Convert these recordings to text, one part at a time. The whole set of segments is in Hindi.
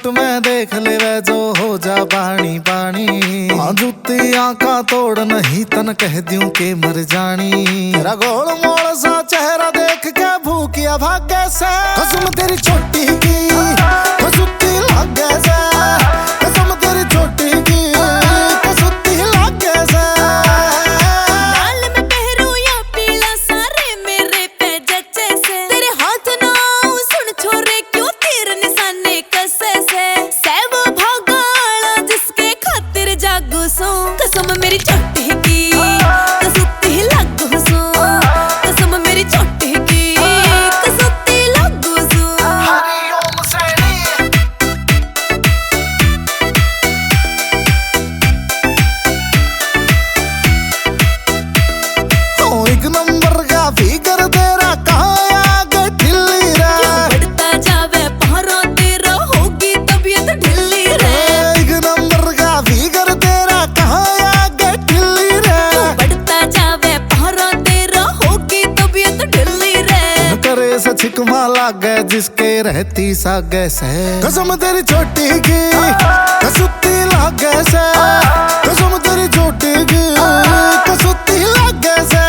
नोट में देख ले वे जो हो जा पानी पानी। हाँ जुत्ती आंखा तोड़ नहीं तन कह दूं के मर जानी। तेरा गोल मोड़ सा चेहरा देख के भूखिया भाग्य से कसम तेरी छोटी की कसुत्ती लागे से। कसम तेरी छोटी की कसुत्ती लागे से। लाल में पहरू या पीला सारे मेरे पे जच्चे से। तेरे हाथ ना सुन छोरे क्यों तीर निशाने कसे से। वो भागाला जिसके खातिर जागू सो। कसम मेरी छोटी की कसुत्ती लागू सो। कसम मेरी छोटी की कसुत्ती लागू सो। हरिओम सैनी ओ एक नंबर का फिगर तेरा कहाँ आगे ढिल्ली रे। बढ़ता जावे पहरा तेरा होगी तबीयत ढिल्ली रे। एक नंबर का फिगर तेरा कहाँ आगे ढिल्ली रे। बढ़ता जावे पहरा तेरा होगी तबीयत ढिल्ली रे। करे से छिकमा लागे जिसके रहती सागे से। कसम तेरी छोटी की कसुत्ती लागे से। कसम तेरी छोटी की कसुत्ती लागे से।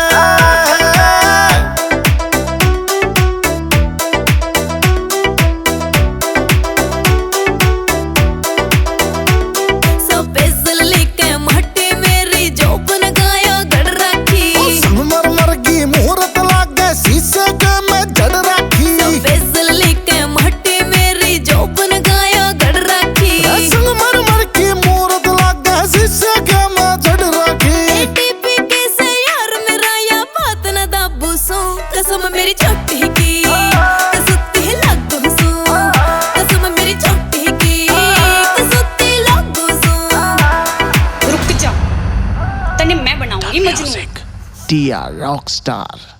सफेद लेके मट्टी मेरी जोबन गाया गड़ रखी। संगमरमर की मूरत लागे शीशे के मैं जड़ रखी। सफेद लेके मट्टी मेरी जोबन गाया गड़ रखी। संगमरमर की मूरत लागे शीशे के मैं जड़ रखी। टीपी के से यार मेरा या बात न दाबू सो। कसम मेरी छोटी की कसुत्ती लागू सो। कसम मेरी छोटी की कसुत्ती लागू सो। रुक जा, तने मैं बनाऊंगी मजनू। टिया रॉक स्टार।